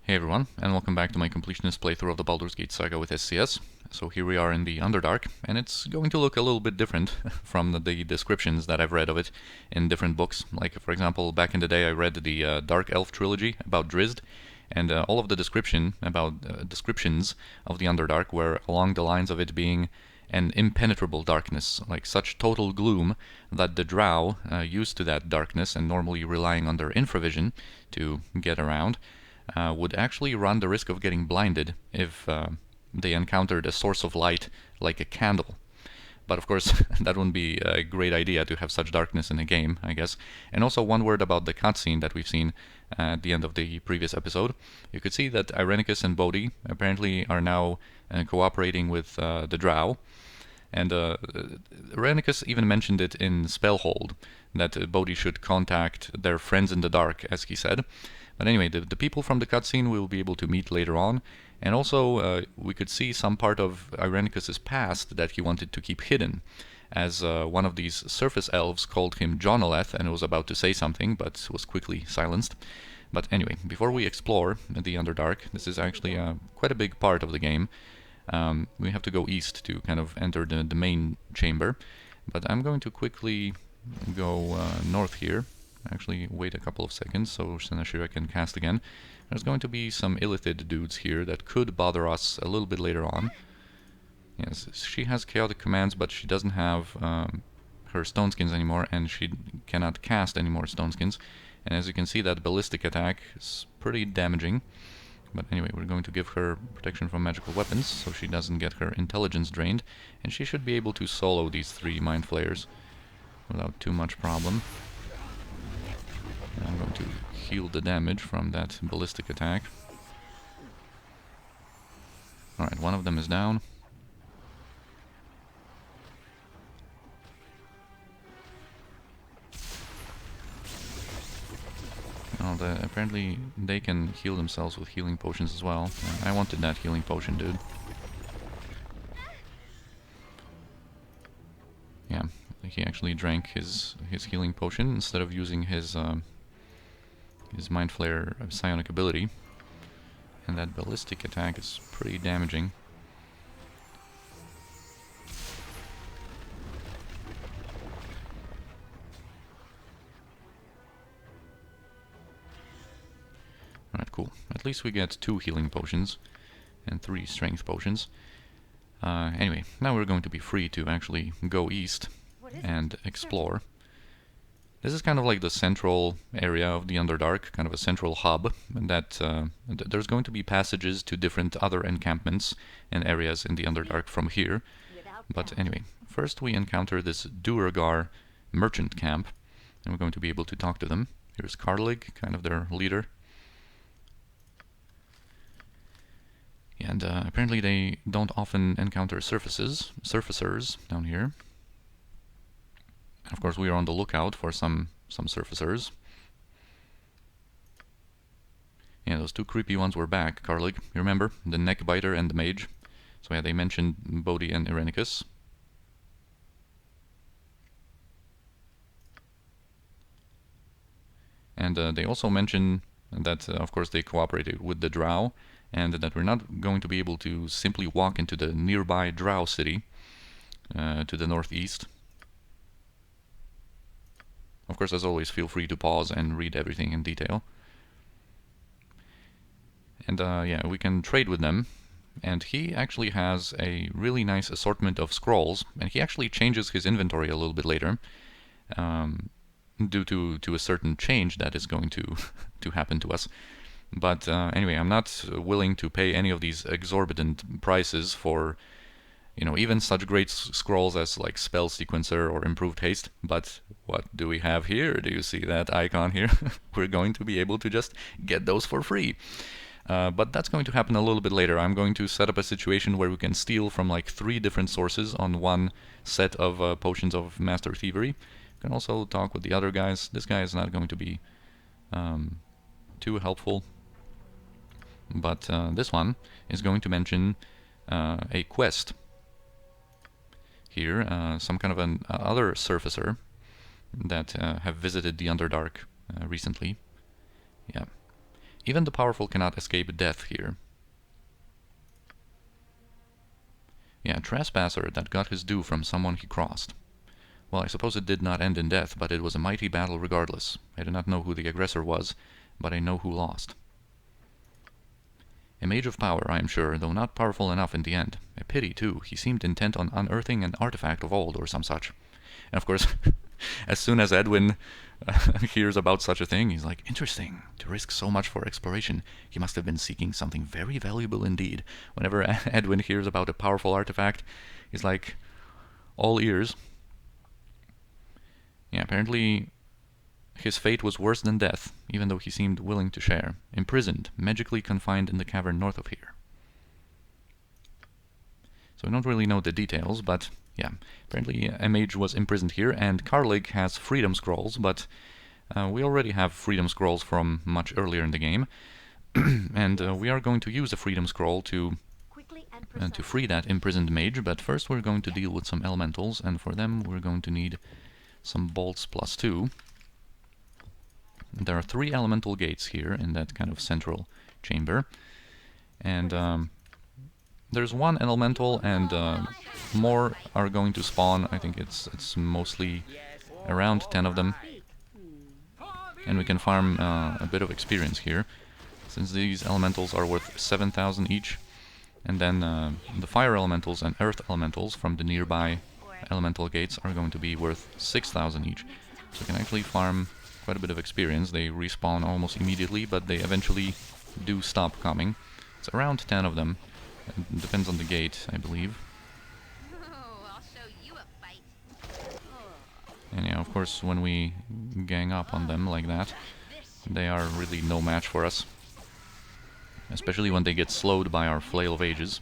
Hey everyone, and welcome back to my Completionist playthrough of the Baldur's Gate Saga with SCS. So here we are in the Underdark, and it's going to look a little bit different from the descriptions that I've read of it in different books. Like, for example, back in the day I read the Dark Elf trilogy about Drizzt, and all of the descriptions of the Underdark were along the lines of it being an impenetrable darkness, like such total gloom that the Drow, used to that darkness and normally relying on their infravision to get around, would actually run the risk of getting blinded if they encountered a source of light like a candle. But of course, that wouldn't be a great idea to have such darkness in a game, I guess. And also one word about the cutscene that we've seen at the end of the previous episode. You could see that Irenicus and Bodhi apparently are now cooperating with the Drow. And Irenicus even mentioned it in Spellhold, that Bodhi should contact their friends in the dark, as he said. But anyway, the people from the cutscene we will be able to meet later on, and also we could see some part of Irenicus's past that he wanted to keep hidden, as one of these surface elves called him Jonaleth and was about to say something, but was quickly silenced. But anyway, before we explore the Underdark, this is actually quite a big part of the game. We have to go east to kind of enter the main chamber, but I'm going to quickly go north here. Actually, wait a couple of seconds so Senashira can cast again. There's going to be some illithid dudes here that could bother us a little bit later on. Yes, she has chaotic commands, but she doesn't have her stone skins anymore, and she cannot cast any more stone skins. And as you can see, that ballistic attack is pretty damaging. But anyway, we're going to give her protection from magical weapons, so she doesn't get her intelligence drained, and she should be able to solo these 3 mind flayers without too much problem. I'm going to heal the damage from that ballistic attack. Alright, one of them is down. Oh, apparently they can heal themselves with healing potions as well. I wanted that healing potion, dude. Yeah, he actually drank his healing potion instead of using his Mind Flayer psionic ability, and that ballistic attack is pretty damaging. Alright, cool. At least we get 2 healing potions and 3 strength potions. Anyway, now we're going to be free to actually go east and explore. This is kind of like the central area of the Underdark, kind of a central hub, and that there's going to be passages to different other encampments and areas in the Underdark from here. But anyway, first we encounter this Duergar merchant camp, and we're going to be able to talk to them. Here's Karlig, kind of their leader. And apparently they don't often encounter surfacers down here. Of course, we are on the lookout for some surfacers. Yeah, those 2 creepy ones were back, Karlig. You remember? The neckbiter and the mage. So yeah, they mentioned Bodhi and Irenicus. And they also mention that, of course, they cooperated with the Drow, and that we're not going to be able to simply walk into the nearby Drow city to the northeast. Of course, as always, feel free to pause and read everything in detail. And yeah, we can trade with them. And he actually has a really nice assortment of scrolls, and he actually changes his inventory a little bit later, due to a certain change that is going to happen to us. But anyway, I'm not willing to pay any of these exorbitant prices for, you know, even such great scrolls as like Spell Sequencer or Improved Haste. But what do we have here? Do you see that icon here? We're going to be able to just get those for free. But that's going to happen a little bit later. I'm going to set up a situation where we can steal from like 3 different sources on one set of potions of Master Thievery. You can also talk with the other guys. This guy is not going to be too helpful. But this one is going to mention a quest. Here, some kind of an other surfacer that have visited the Underdark recently. Yeah. Even the powerful cannot escape death here. Yeah, trespasser that got his due from someone he crossed. Well, I suppose it did not end in death, but it was a mighty battle regardless. I do not know who the aggressor was, but I know who lost. A mage of power, I am sure, though not powerful enough in the end. A pity, too. He seemed intent on unearthing an artifact of old or some such. And of course, as soon as Edwin hears about such a thing, he's like, interesting. To risk so much for exploration, he must have been seeking something very valuable indeed. Whenever Edwin hears about a powerful artifact, he's like, all ears. Yeah, apparently his fate was worse than death, even though he seemed willing to share. Imprisoned, magically confined in the cavern north of here. So we don't really know the details, but yeah, apparently a mage was imprisoned here, and Karlig has freedom scrolls, but we already have freedom scrolls from much earlier in the game, and we are going to use a freedom scroll to free that imprisoned mage, but first we're going to deal with some elementals, and for them we're going to need some bolts +2. There are 3 elemental gates here in that kind of central chamber, and there's 1 elemental, and more are going to spawn. I think it's mostly around 10 of them, and we can farm a bit of experience here, since these elementals are worth 7,000 each, and then the fire elementals and earth elementals from the nearby elemental gates are going to be worth 6,000 each. So we can actually farm quite a bit of experience. They respawn almost immediately, but they eventually do stop coming. It's around 10 of them. It depends on the gate, I believe. I'll show you a fight. And yeah, of course, when we gang up on them like that, they are really no match for us. Especially when they get slowed by our Flail of Ages.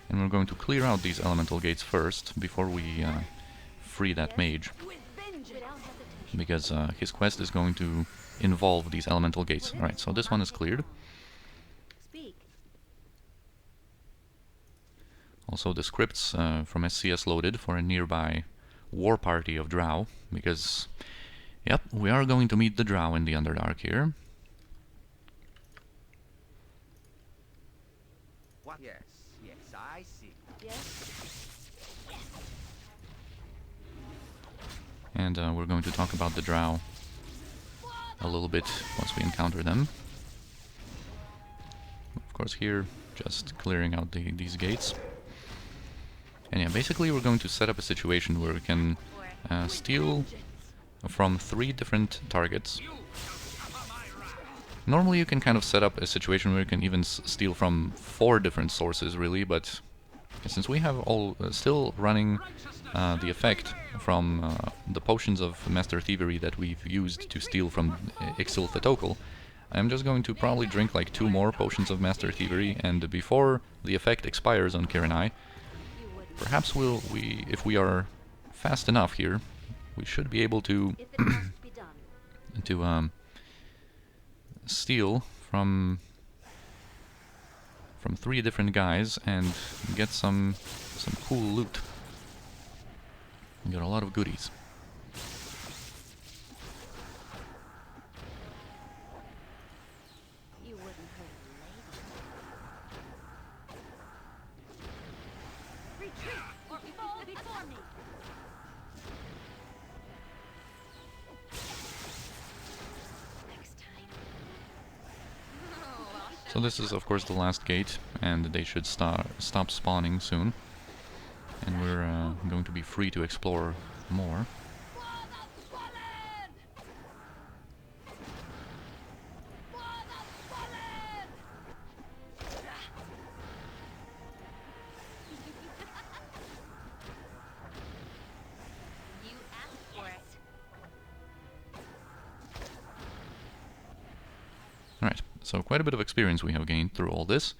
And we're going to clear out these elemental gates first, before we free that mage. Because his quest is going to involve these elemental gates. Alright, so this one is cleared. Also the scripts from SCS loaded for a nearby war party of Drow, because, yep, we are going to meet the Drow in the Underdark here. What? Yes, I see. And we're going to talk about the Drow a little bit once we encounter them. Of course here, just clearing out these gates. And yeah, basically we're going to set up a situation where we can steal from 3 different targets. Normally you can kind of set up a situation where you can even steal from 4 different sources, really, but since we have all still running the effect from the potions of Master Thievery that we've used to steal from Ixil Thetokul, I'm just going to probably drink like 2 more potions of Master Thievery, and before the effect expires on Kirinai, perhaps if we are fast enough here, we should be able to steal from 3 different guys and get some cool loot. We got a lot of goodies. You wouldn't hurt a lady. Retreat or fall before me. Next time. So this is of course the last gate, and they should stop spawning soon. And we're going to be free to explore more. You asked for it. Alright, so quite a bit of experience we have gained through all this.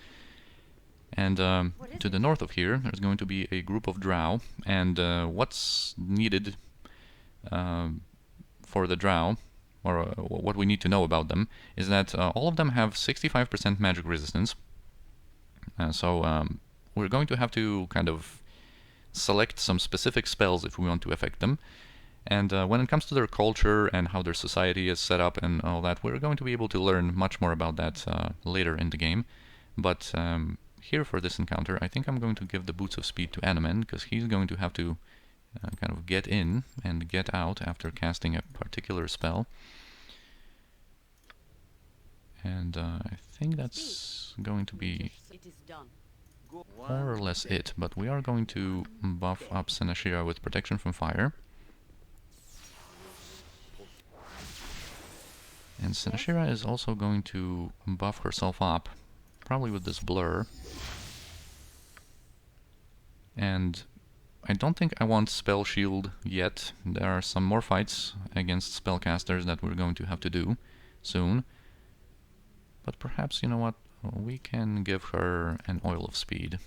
And to the north of here, there's going to be a group of Drow, and what's needed for the Drow, or what we need to know about them, is that all of them have 65% magic resistance. So we're going to have to kind of select some specific spells if we want to affect them. And when it comes to their culture and how their society is set up and all that, we're going to be able to learn much more about that later in the game. But here for this encounter, I think I'm going to give the Boots of Speed to Anomen, because he's going to have to kind of get in and get out after casting a particular spell. And I think that's going to be more or less it, but we are going to buff up Senashira with protection from fire. And Senashira is also going to buff herself up, probably with this blur. And I don't think I want Spell Shield yet. There are some more fights against spellcasters that we're going to have to do soon. But perhaps, you know what, we can give her an Oil of Speed.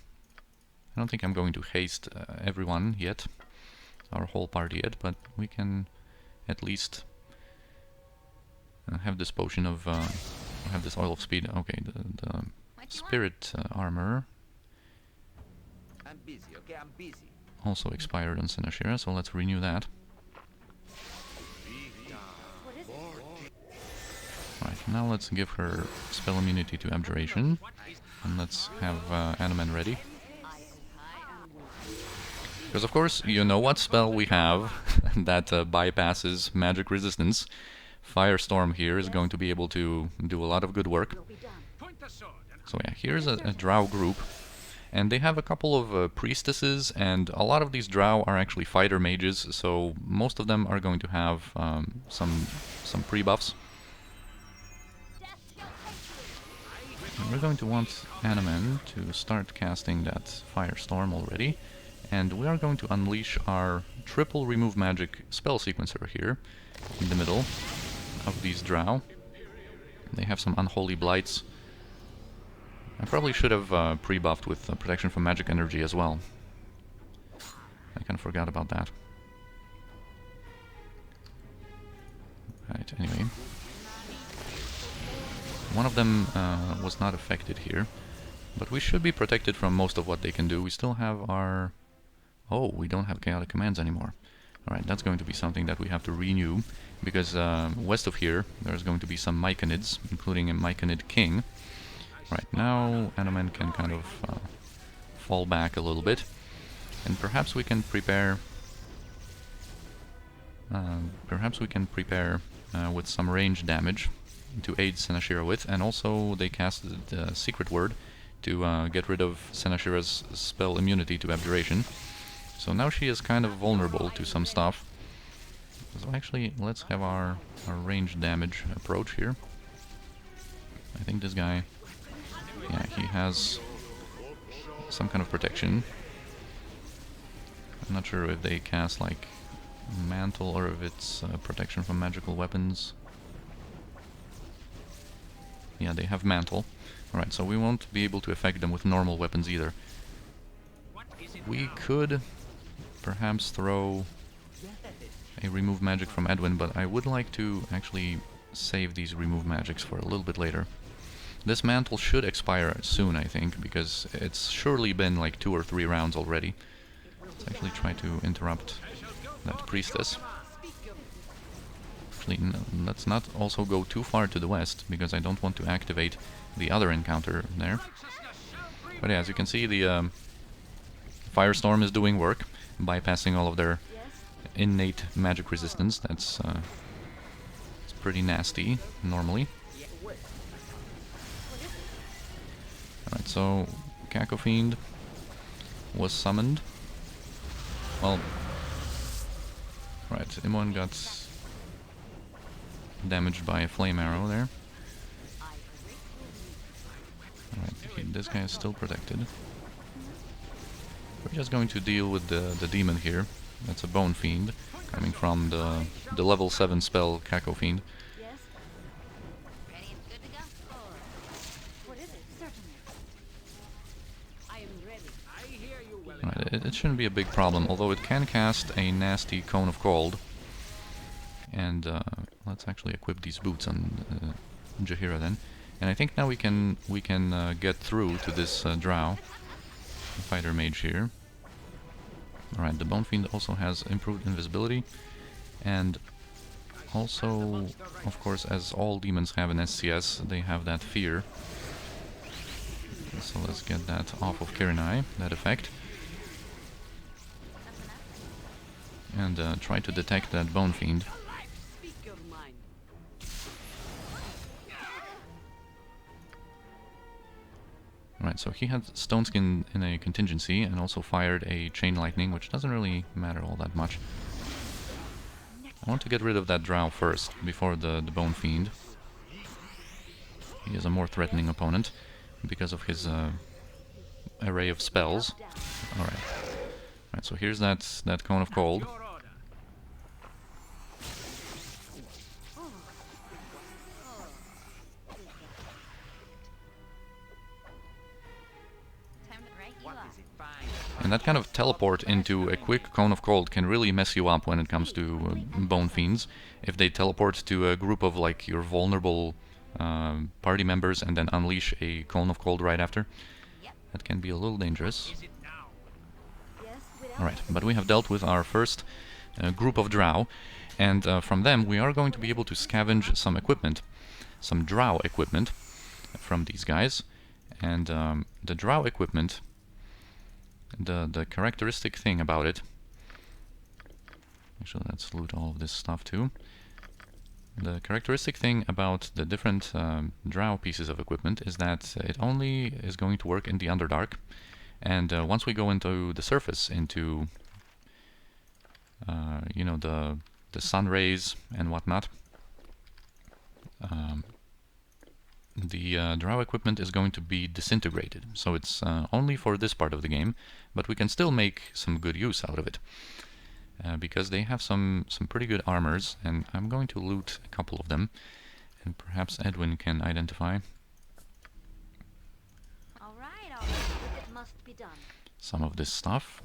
I don't think I'm going to haste everyone yet, our whole party yet, but we can at least have this potion of, have this Oil of Speed. Okay, the Spirit Armor I'm busy, okay? I'm busy. also expired on Senashira, so let's renew that. Right, now let's give her spell immunity to Abjuration, and let's have Anomen ready. Because of course, you know what spell we have that bypasses magic resistance. Firestorm here is going to be able to do a lot of good work. So yeah, here's a Drow group, and they have a couple of priestesses, and a lot of these Drow are actually fighter mages, so most of them are going to have some pre-buffs. And we're going to want Anomen to start casting that Firestorm already, and we are going to unleash our triple remove magic spell sequencer here in the middle of these Drow. They have some unholy blights. I probably should have pre-buffed with protection from magic energy as well. I kind of forgot about that. Right, anyway. One of them was not affected here, but we should be protected from most of what they can do. We still have our... Oh, we don't have chaotic commands anymore. Alright, that's going to be something that we have to renew, because west of here there's going to be some Myconids, including a Myconid king. Right, now Anomen can kind of fall back a little bit, and perhaps we can prepare with some range damage to aid Senashira with, and also they casted the Secret Word to get rid of Senashira's spell immunity to Abjuration. So now she is kind of vulnerable to some stuff. So actually, let's have our range damage approach here. I think this guy, yeah, he has some kind of protection. I'm not sure if they cast like Mantle or if it's protection from magical weapons. Yeah, they have Mantle. Alright, so we won't be able to affect them with normal weapons either. We could perhaps throw a remove magic from Edwin, but I would like to actually save these remove magics for a little bit later. This Mantle should expire soon, I think, because it's surely been like 2 or 3 rounds already. Let's actually try to interrupt that priestess. Actually, let's not also go too far to the west, because I don't want to activate the other encounter there. But yeah, as you can see, the Firestorm is doing work, bypassing all of their innate magic resistance. That's it's pretty nasty, normally. Alright, so Cacofiend was summoned. Well, right, Imon got damaged by a flame arrow there. Alright, this guy is still protected. We're just going to deal with the demon here. That's a Bone Fiend, coming from the level 7 spell Cacofiend. Ready and good to go? What is it? Certainly. I am ready. I hear you well. Right, it shouldn't be a big problem, although it can cast a nasty Cone of Cold. And let's actually equip these boots on Jaheira then. And I think now we can get through to this Drow, the fighter mage here. Alright, the Bone Fiend also has improved invisibility. And also, of course, as all demons have in SCS, they have that fear. So let's get that off of Kirinai, that effect. And try to detect that Bone Fiend. Speak your mind. Right, so he had Stone Skin in a contingency and also fired a Chain Lightning, which doesn't really matter all that much. I want to get rid of that Drow first, before the Bone Fiend. He is a more threatening opponent because of his array of spells. Alright. Right, so here's that Cone of Cold. Time to write you What up. is it? Fine. And that kind of teleport into a quick Cone of Cold can really mess you up when it comes to Bone Fiends. If they teleport to a group of like your vulnerable party members and then unleash a Cone of Cold right after, that can be a little dangerous. Is it now? Yes, without Alright, but we have dealt with our first group of Drow, and from them we are going to be able to scavenge some equipment, some Drow equipment from these guys. And the Drow equipment, the characteristic thing about it, actually let's loot all of this stuff too. The characteristic thing about the different Drow pieces of equipment is that it only is going to work in the Underdark, and once we go into the surface, into you know, the sun rays and whatnot, the Drow equipment is going to be disintegrated. So it's only for this part of the game, but we can still make some good use out of it. Because they have some pretty good armors, and I'm going to loot a couple of them, and perhaps Edwin can identify All right, it must be done. some of this stuff.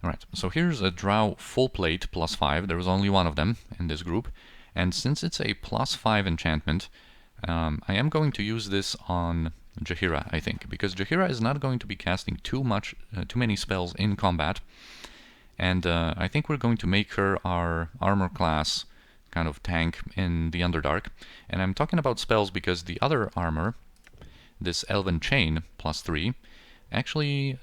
Alright, so here's a Drow full plate +5. There was only one of them in this group, and since it's a +5 enchantment, I am going to use this on Jaheira, I think, because Jaheira is not going to be casting too many spells in combat, and I think we're going to make her our armor class kind of tank in the Underdark. And I'm talking about spells because the other armor, this Elven Chain +3, actually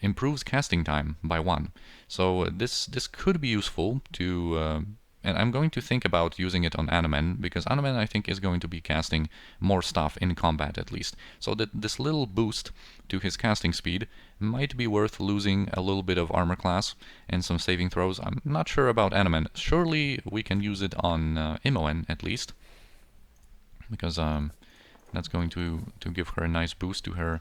improves casting time by 1. So this could be useful to... and I'm going to think about using it on Anomen, because Anomen I think is going to be casting more stuff in combat at least. So that this little boost to his casting speed might be worth losing a little bit of armor class and some saving throws. I'm not sure about Anomen. Surely we can use it on Imoen at least, because that's going to give her a nice boost to her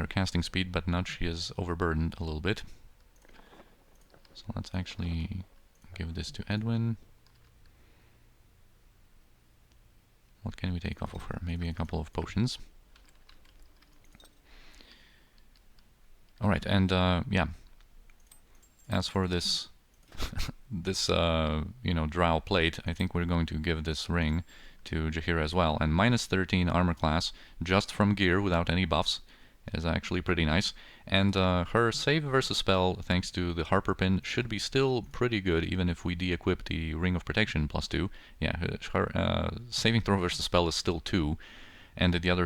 casting speed, but now she is overburdened a little bit. So let's actually give this to Edwin. What can we take off of her? Maybe a couple of potions. Alright, and yeah. As for this this you know, Drow plate, I think we're going to give this ring to Jaheira as well. And -13 armor class just from gear without any buffs is actually pretty nice. And her save versus spell, thanks to the Harper pin, should be still pretty good, even if we de-equip the Ring of Protection +2. Yeah, her saving throw versus spell is still 2, and the other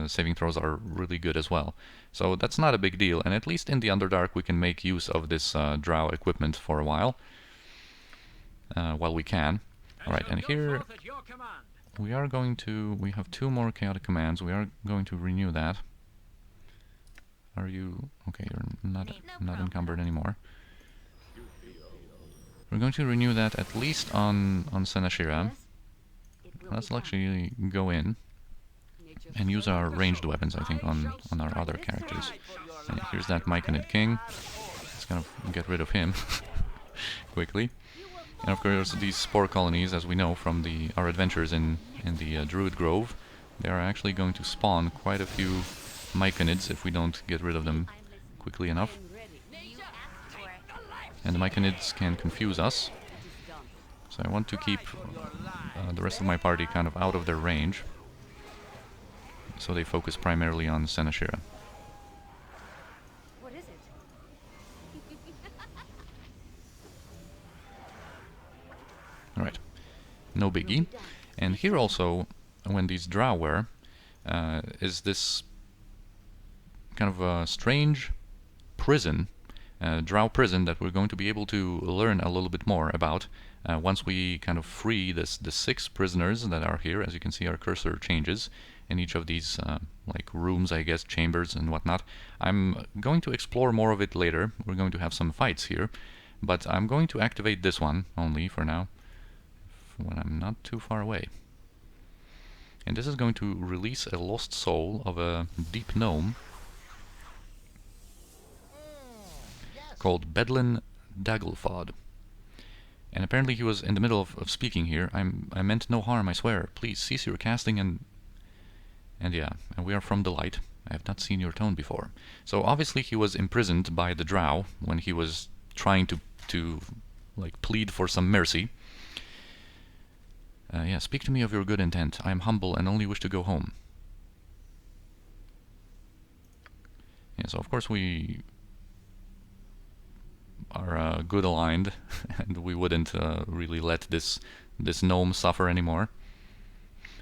saving throws are really good as well. So that's not a big deal, and at least in the Underdark we can make use of this Drow equipment for a while we can. Alright, and here we are going to... we have 2 more Chaotic Commands. We are going to renew that. Are you... okay, you're not encumbered anymore. We're going to renew that at least on Senashira. Let's actually go in and use our ranged weapons, I think, on our other characters. And here's that Myconid King. Let's kind of get rid of him quickly. And of course these spore colonies, as we know from our adventures in the Druid Grove, they are actually going to spawn quite a few Myconids if we don't get rid of them quickly enough. You asked for it. And the Myconids can confuse us, so I want to keep the rest of my party kind of out of their range, so they focus primarily on Senashira. What is it? no biggie. And here also, when these Drow were, is this kind of a strange prison, Drow prison, that we're going to be able to learn a little bit more about once we kind of free the 6 prisoners that are here. As you can see, our cursor changes in each of these like rooms, I guess, chambers and whatnot. I'm going to explore more of it later. We're going to have some fights here, but I'm going to activate this one only for now, when I'm not too far away. And this is going to release a lost soul of a deep gnome called Bedlin Daglefod. And apparently he was in the middle of speaking here. I meant no harm, I swear. Please cease your casting and yeah, and we are from the light. I have not seen your tone before. So obviously he was imprisoned by the Drow when he was trying to like plead for some mercy. Yeah, speak to me of your good intent. I am humble and only wish to go home. Yeah, so of course we are good aligned, and we wouldn't really let this gnome suffer anymore.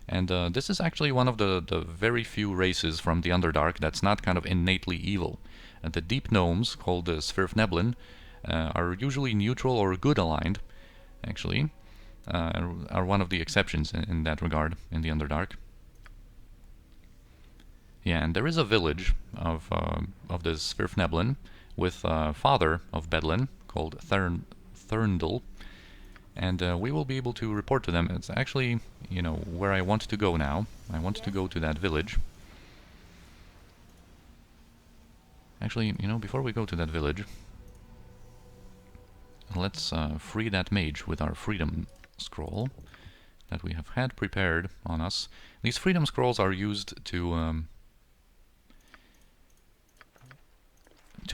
And this is actually one of the very few races from the Underdark that's not kind of innately evil. The deep gnomes, called the Svirfneblin, are usually neutral or good aligned, actually, are one of the exceptions in that regard in the Underdark. Yeah, and there is a village of the Svirfneblin with father of Bedlin called Thurndal, and we will be able to report to them. It's actually, you know, where I want to go now. I want to go to that village. Actually, you know, before we go to that village, let's free that mage with our freedom scroll that we have had prepared on us. These freedom scrolls are used to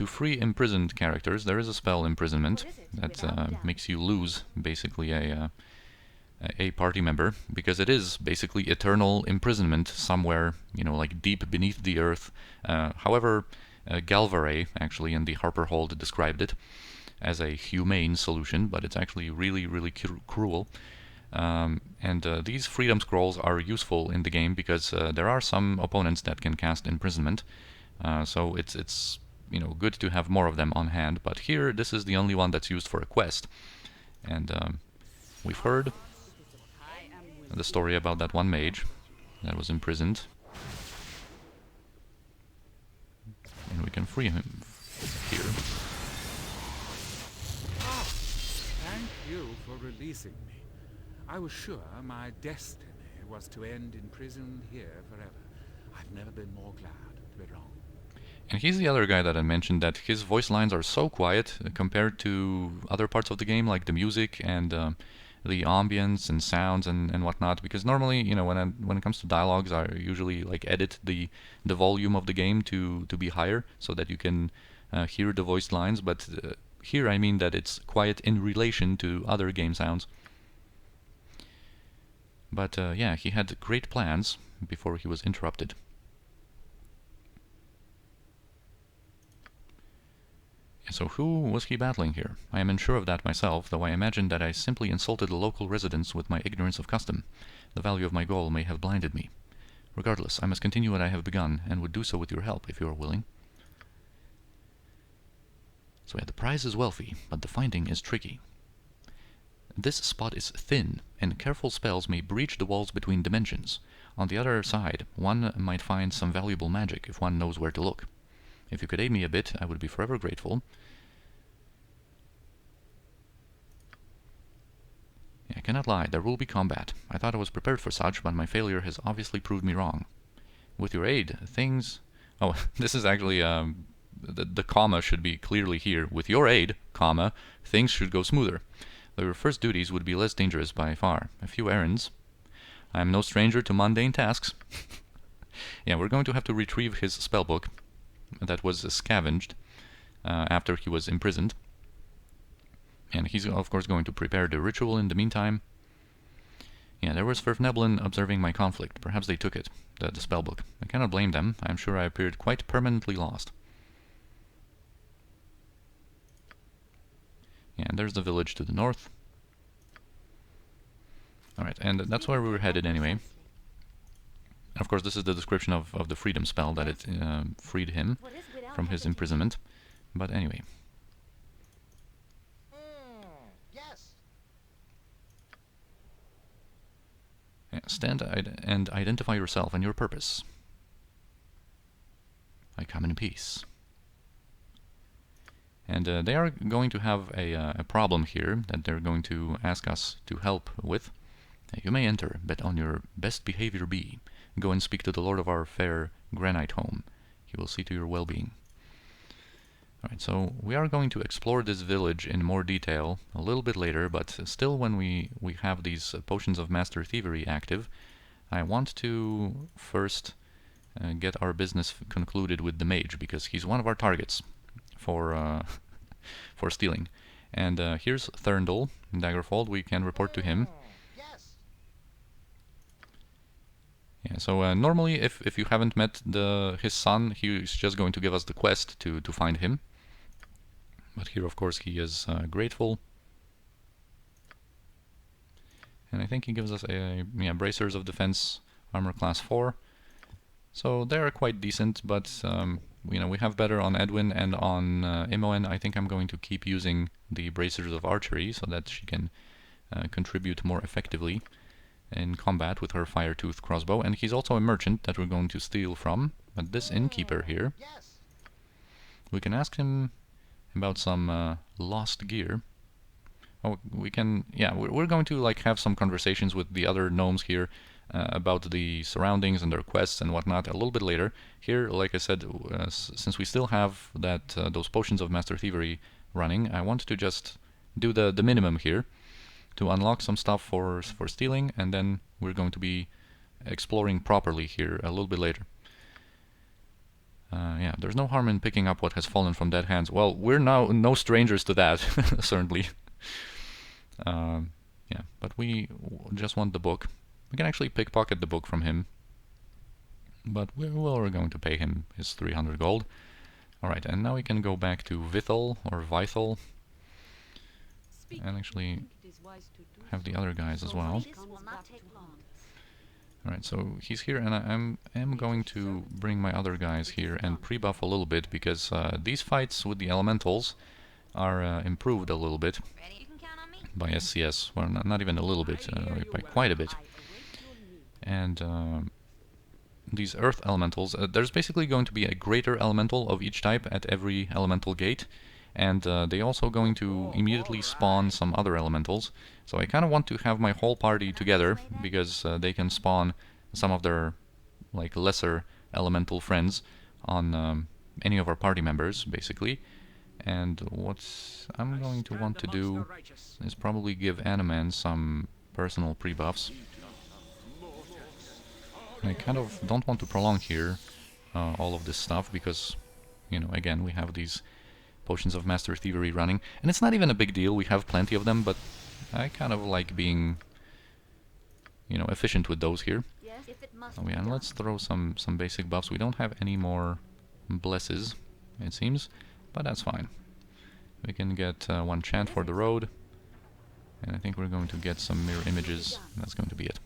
free imprisoned characters. There is a spell, imprisonment, that makes you lose basically a party member, because it is basically eternal imprisonment somewhere, you know, like deep beneath the earth. However, Galvaray actually in the Harper Hold described it as a humane solution, but it's actually really, really cruel. And these freedom scrolls are useful in the game because there are some opponents that can cast imprisonment. So it's you know, good to have more of them on hand. But here, this is the only one that's used for a quest. And we've heard the story about that one mage that was imprisoned, and we can free him here. Thank you for releasing me. I was sure my destiny was to end imprisoned here forever. I've never been more glad to be wrong. And he's the other guy that I mentioned, that his voice lines are so quiet compared to other parts of the game, like the music and the ambience and sounds and whatnot. Because normally, you know, when it comes to dialogues, I usually like edit the volume of the game to be higher so that you can hear the voiced lines. But here I mean that it's quiet in relation to other game sounds. But yeah, he had great plans before he was interrupted. So who was he battling here? I am unsure of that myself, though I imagine that I simply insulted the local residents with my ignorance of custom. The value of my goal may have blinded me. Regardless, I must continue what I have begun, and would do so with your help, if you are willing. So yeah, the prize is wealthy, but the finding is tricky. This spot is thin, and careful spells may breach the walls between dimensions. On the other side, one might find some valuable magic if one knows where to look. If you could aid me a bit, I would be forever grateful. I cannot lie, there will be combat. I thought I was prepared for such, but my failure has obviously proved me wrong. With your aid, things... Oh, this is actually... the comma should be clearly here. With your aid, comma, things should go smoother. Though your first duties would be less dangerous by far. A few errands. I am no stranger to mundane tasks. Yeah, we're going to have to retrieve his spellbook that was scavenged after he was imprisoned. And he's, of course, going to prepare the ritual in the meantime. Yeah, there was Svirfneblin observing my conflict. Perhaps they took it, the spellbook. I cannot blame them. I am sure I appeared quite permanently lost. Yeah, and there's the village to the north. Alright, and that's where we were headed anyway. Of course, this is the description of the freedom spell that it freed him What is without from his hesitation? imprisonment. But anyway. Yes. Yeah, stand and identify yourself and your purpose. I come in peace. And they are going to have a problem here that they're going to ask us to help with. You may enter, but on your best behavior be. Go and speak to the lord of our fair granite home. He will see to your well-being. Alright, so we are going to explore this village in more detail a little bit later, but still when we have these potions of master thievery active, I want to first get our business concluded with the mage, because he's one of our targets for for stealing. And here's Thurndal, Daggerfold. We can report to him. Yes. Yeah, so normally if you haven't met his son, he's just going to give us the quest to find him. But here, of course, he is grateful. And I think he gives us a bracers of defense, armor class 4. So they are quite decent, but we have better on Edwin, and on Imoen I think I'm going to keep using the bracers of archery so that she can contribute more effectively in combat with her fire-tooth crossbow. And he's also a merchant that we're going to steal from. But this innkeeper here, Yes. we can ask him about some lost gear. Oh, we can, yeah, we're going to like have some conversations with the other gnomes here about the surroundings and their quests and whatnot a little bit later. Here, like I said, since we still have that those potions of master thievery running, I want to just do the minimum here to unlock some stuff for stealing, and then we're going to be exploring properly here a little bit later. Yeah, there's no harm in picking up what has fallen from dead hands. Well, we're now no strangers to that, certainly. Yeah, but we just want the book. We can actually pickpocket the book from him, but we're going to pay him his 300 gold. Alright, and now we can go back to Vithal, or Vithal, and actually have the other guys as well. This will not take long. Alright, so he's here, and I am going to bring my other guys here and pre-buff a little bit, because these fights with the elementals are improved a little bit Ready? You can count on me. by SCS. Well, not even a little bit, by quite a bit. And these earth elementals, there's basically going to be a greater elemental of each type at every elemental gate, and they also going to immediately spawn some other elementals. So I kind of want to have my whole party together, because they can spawn some of their like lesser elemental friends on any of our party members, basically. And what I'm going to want to do is probably give Animan some personal pre-buffs. I kind of don't want to prolong here all of this stuff, because, again, we have these potions of master thievery running, and it's not even a big deal. We have plenty of them, but I kind of like being, efficient with those here. Yes, if it must Oh be yeah, and done. let's throw some basic buffs. We don't have any more blesses, it seems, but that's fine. We can get one chant for the road, and I think we're going to get some mirror images. That's going to be it.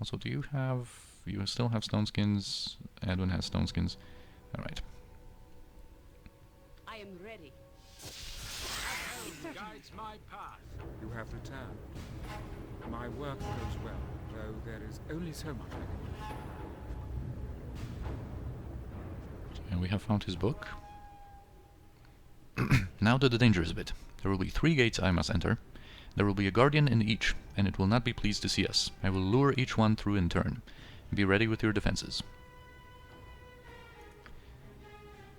Also, you still have stone skins? Edwin has stone skins. Alright. I am ready. Guides my path. You have returned. My work goes well, though there is only so much I can do. And we have found his book. Now to the dangerous bit. There will be 3 gates I must enter. There will be a guardian in each, and it will not be pleased to see us. I will lure each one through in turn. Be ready with your defenses.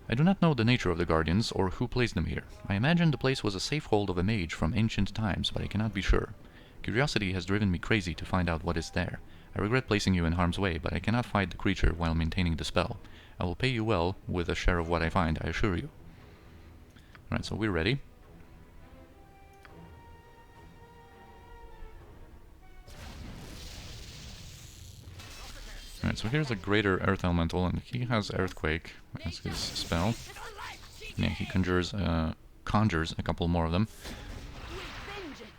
I do not know the nature of the guardians, or who placed them here. I imagine the place was a safe hold of a mage from ancient times, but I cannot be sure. Curiosity has driven me crazy to find out what is there. I regret placing you in harm's way, but I cannot fight the creature while maintaining the spell. I will pay you well with a share of what I find, I assure you. Alright, so we're ready. Alright, so here's a greater earth elemental, and he has earthquake as his spell. Yeah, he conjures a couple more of them. With vengeance.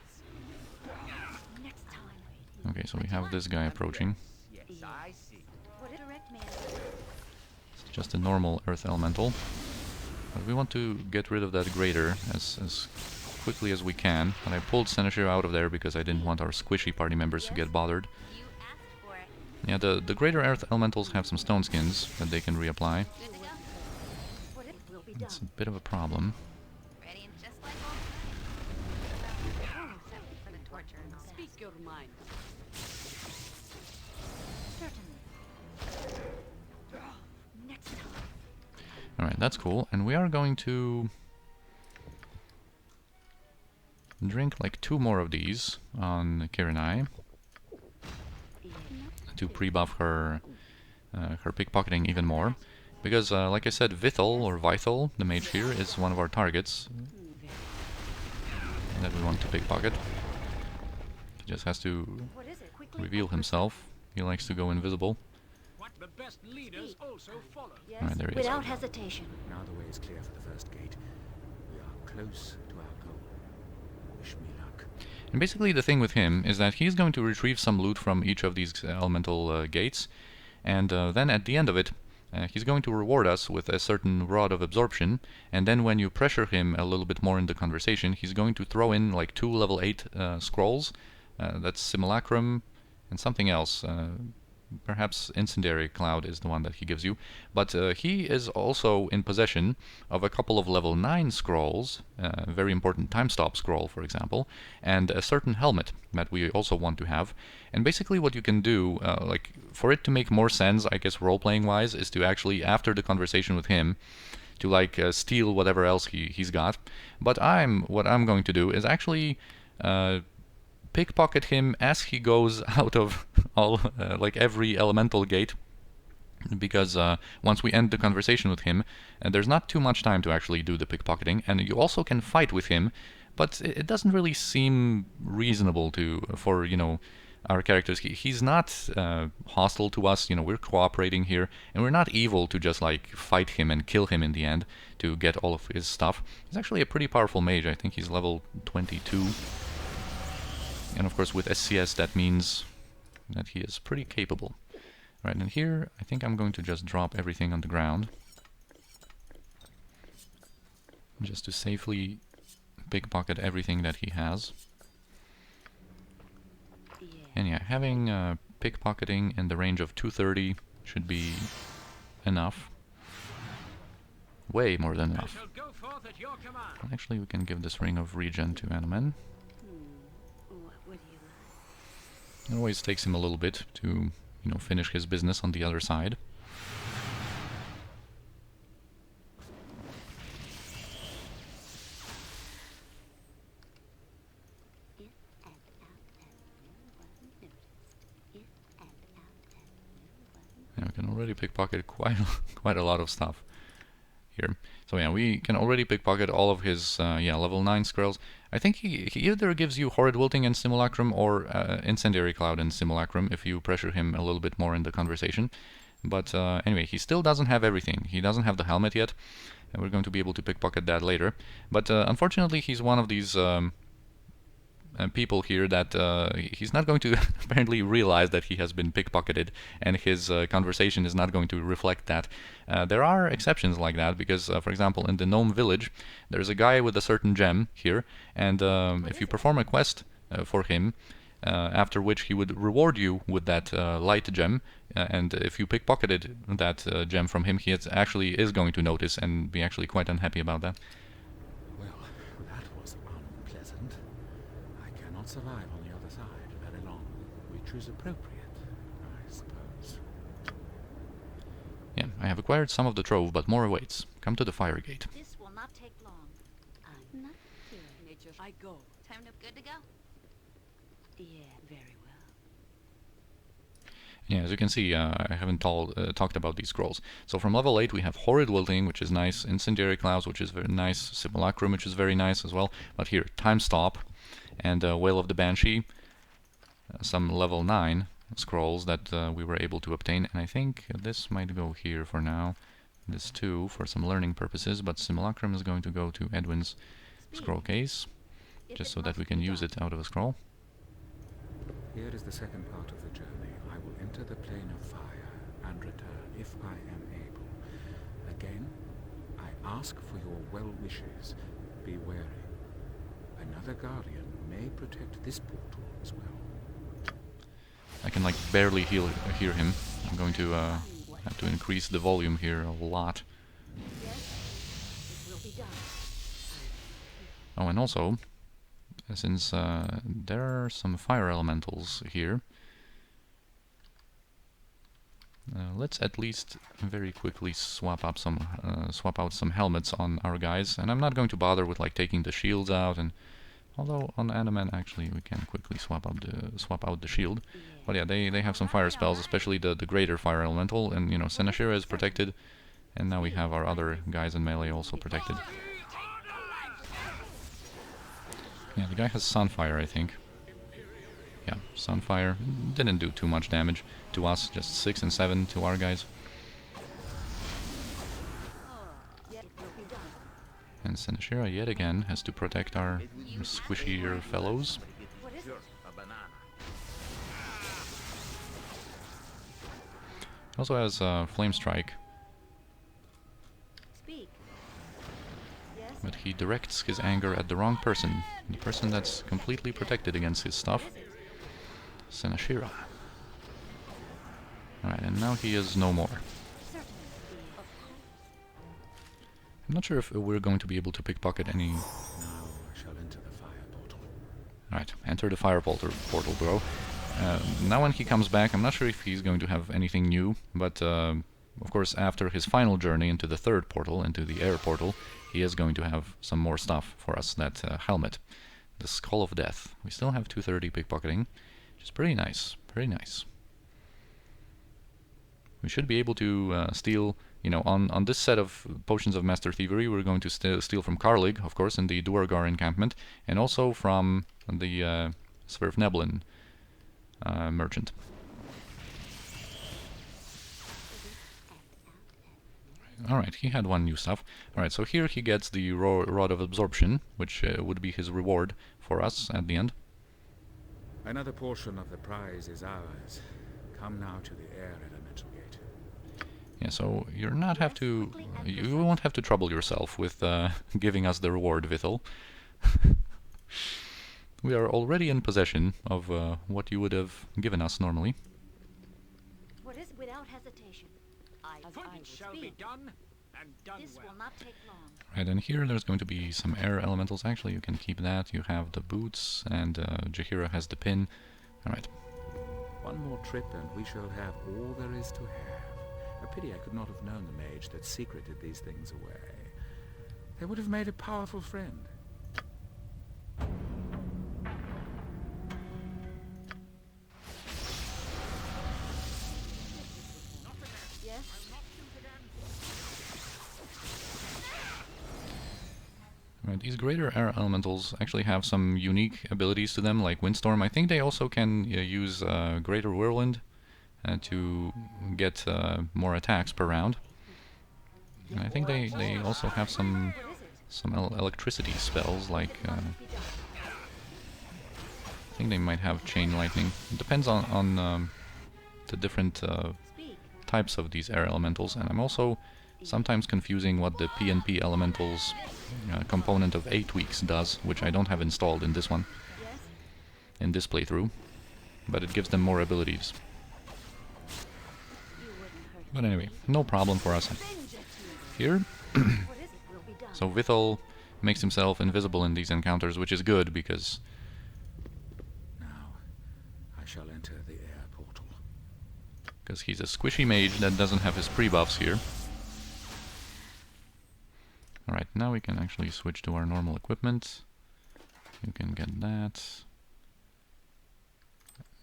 Okay, so we have this guy approaching. Yes, I see. What a direct man. It's just a normal earth elemental. But we want to get rid of that grater as quickly as we can. And I pulled Seneschal out of there because I didn't want our squishy party members to get bothered. You asked for it. Yeah, the greater earth elementals have some stone skins that they can reapply. Good to go. What it will be It's a done. bit of a problem. Ready and just like old times. Except for the torture and all that. Speak your mind. Certainly. Next time. Alright, that's cool. And we are going to drink like 2 more of these on Kirinai to pre-buff her her pickpocketing even more. Because, like I said, Vithal, the mage here, is one of our targets that we want to pickpocket. He just has to What is it? Quickly. reveal himself. He likes to go invisible. What the best leaders also follow. Yes. Alright, there he is. Without hesitation. Now the way is clear for the first gate. We are close to our goal. Wish me luck. And basically the thing with him is that he's going to retrieve some loot from each of these elemental gates, and then at the end of it, he's going to reward us with a certain rod of absorption, and then when you pressure him a little bit more in the conversation, he's going to throw in like 2 level 8 scrolls. That's Simulacrum and something else. Perhaps Incendiary Cloud is the one that he gives you. But he is also in possession of a couple of level 9 scrolls, a very important time stop scroll, for example, and a certain helmet that we also want to have. And basically what you can do, like for it to make more sense, I guess role-playing wise, is to actually, after the conversation with him, to like steal whatever else he's got. But what I'm going to do is actually pickpocket him as he goes out of all like every elemental gate, because once we end the conversation with him, there's not too much time to actually do the pickpocketing, and you also can fight with him, but it doesn't really seem reasonable for our characters. He's not hostile to us, we're cooperating here, and we're not evil to just like fight him and kill him in the end to get all of his stuff. He's actually a pretty powerful mage. I think he's level 22. And of course with SCS that means that he is pretty capable. Right, and here I think I'm going to just drop everything on the ground, just to safely pickpocket everything that he has. And yeah, having pickpocketing in the range of 230 should be enough. Way more than enough. I shall go forth at your command. Actually, we can give this ring of regen to Anomen. What would you like? It always takes him a little bit to, finish his business on the other side. Yeah, we can already pickpocket quite a lot of stuff here. So yeah, we can already pickpocket all of his level 9 scrolls. I think he either gives you Horrid Wilting and Simulacrum or Incendiary Cloud and Simulacrum if you pressure him a little bit more in the conversation. But anyway, he still doesn't have everything. He doesn't have the helmet yet, and we're going to be able to pickpocket that later. But unfortunately, he's one of these people here that he's not going to apparently realize that he has been pickpocketed, and his conversation is not going to reflect that. There are exceptions like that, because for example in the gnome village there's a guy with a certain gem here, and if you perform a quest for him, after which he would reward you with that light gem, and if you pickpocketed that gem from him, he actually is going to notice and be actually quite unhappy about that. Well, that was unpleasant. I cannot survive on the other side very long, which is appropriate, I suppose. Yeah, I have acquired some of the trove, but more awaits. Come to the fire gate. This will not take long. I'm not here. Nature, I go. Time to good to go. Yeah, very well. Yeah, as you can see, I haven't talked about these scrolls. So from level 8 we have Horrid Wilting, which is nice, Incendiary Clouds, which is very nice, Simulacrum, which is very nice as well. But here, Time Stop and Wail of the Banshee, some level 9 scrolls that we were able to obtain. And I think this might go here for now. This too, for some learning purposes, but Simulacrum is going to go to Edwin's scroll case, just so that we can use it out of a scroll. Here is the second part of the journey. I will enter the plane of fire and return if I am able. Again, I ask for your well wishes. Be wary. Another guardian may protect this portal as well. I can like barely hear him. I'm going to have to increase the volume here a lot. Yes, it will be done. Oh, and also, since there are some fire elementals here, let's at least very quickly swap out some helmets on our guys. And I'm not going to bother with like taking the shields out, and although on Adaman actually we can quickly swap out the shield. But yeah, they have some fire spells, especially the greater fire elemental, and you know, Senashira is protected, and now we have our other guys in melee also protected. Yeah, the guy has Sunfire, I think. Yeah, Sunfire didn't do too much damage to us, just 6 and 7 to our guys. And Senashira yet again has to protect our squishier fellows. What is it? Also has Flame Strike, Speak. Yes. but he directs his anger at the wrong person. The person that's completely protected against his stuff. Senashira. Alright, and now he is no more. Certainly. Of I'm not sure if we're going to be able to pickpocket any... Now I shall enter the fire portal. Alright, enter the fire portal, bro. Now when he comes back, I'm not sure if he's going to have anything new, but of course after his final journey into the third portal, into the air portal, he is going to have some more stuff for us. That helmet. The Skull of Death. We still have 230 pickpocketing, which is pretty nice. Pretty nice. We should be able to steal, you know, on this set of Potions of Master Thievery, we're going to steal from Karlig, of course, in the Duergar encampment, and also from the Sverfneblin merchant. Alright, he had one new stuff. Alright, so here he gets the Rod of Absorption, which would be his reward for us at the end. Another portion of the prize is ours. Come now to the air elemental gate. Yeah, so you won't have to trouble yourself with giving us the reward, Vithel. We are already in possession of what you would have given us normally. What is it? Without hesitation. I will Shall be speak. done, and done This well. will not take long. Right, and here there's going to be some air elementals. Actually, you can keep that. You have the boots, and Jaheira has the pin. Alright. One more trip and we shall have all there is to have. A pity I could not have known the mage that secreted these things away. They would have made a powerful friend. Yes. Right, these greater air elementals actually have some unique abilities to them, like Windstorm. I think they also can use Greater Whirlwind to get more attacks per round. And I think they also have some electricity spells, like I think they might have Chain Lightning. It depends on the different types of these air elementals, and I'm also sometimes confusing what the PNP elementals component of aTweaks does, which I don't have installed in this one, Yes. in this playthrough, but it gives them more abilities. You wouldn't hurt But anyway, no problem for us here. What is it? Will be done. So Vithel makes himself invisible in these encounters, which is good because Now I shall enter the air portal. he's a squishy mage that doesn't have his pre-buffs here. Alright, now we can actually switch to our normal equipment. You can get that.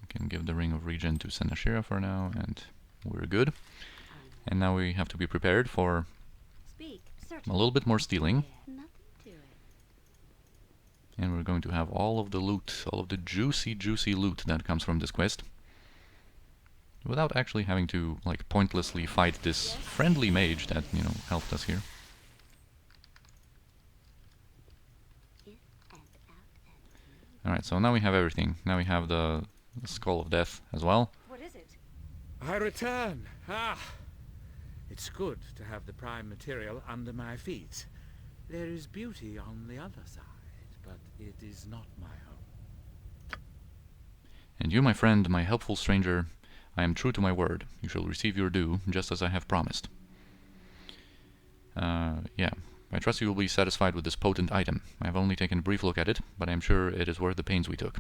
You can give the Ring of Regen to Senashira for now, and we're good. And now we have to be prepared for Speak. a Certainly. little bit more stealing. Nothing to it. And we're going to have all of the loot, all of the juicy, juicy loot that comes from this quest. Without actually having to, like, pointlessly fight this friendly mage that, you know, helped us here. Alright, so now we have everything. Now we have the the Skull of Death as well. What is it? I return. Ah! It's good to have the prime material under my feet. There is beauty on the other side, but it is not my home. And you, my friend, my helpful stranger, I am true to my word. You shall receive your due, just as I have promised. Yeah, I trust you will be satisfied with this potent item. I have only taken a brief look at it, but I am sure it is worth the pains we took.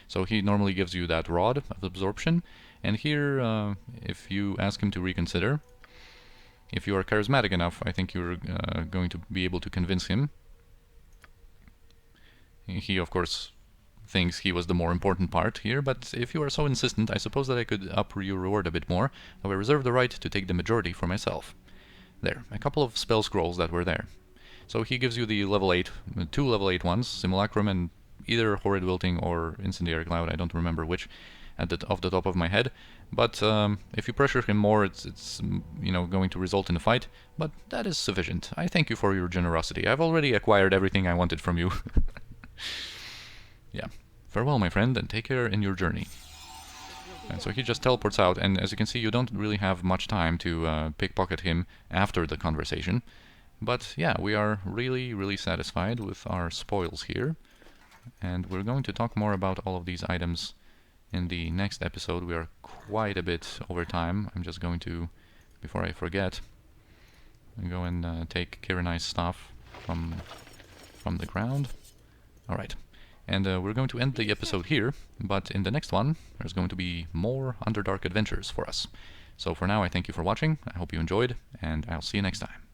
So he normally gives you that rod of absorption, and here, if you ask him to reconsider, if you are charismatic enough, I think you're going to be able to convince him. He, of course, thinks he was the more important part here, but if you are so insistent, I suppose that I could up your reward a bit more, though I reserve the right to take the majority for myself. There, a couple of spell scrolls that were there. So he gives you the level 8, 2 level 8 ones, Simulacrum and either Horrid Wilting or Incendiary Cloud, I don't remember which off the top of my head. But if you pressure him more, it's you know, going to result in a fight, but that is sufficient. I thank you for your generosity. I've already acquired everything I wanted from you. Yeah. Farewell, my friend, and take care in your journey. And so he just teleports out, and as you can see, you don't really have much time to pickpocket him after the conversation. But yeah, we are really, really satisfied with our spoils here. And we're going to talk more about all of these items in the next episode. We are quite a bit over time. I'm just going to, before I forget, go and take Kirinai's stuff from the ground. Alright. And we're going to end the episode here, but in the next one, there's going to be more Underdark adventures for us. So for now, I thank you for watching, I hope you enjoyed, and I'll see you next time.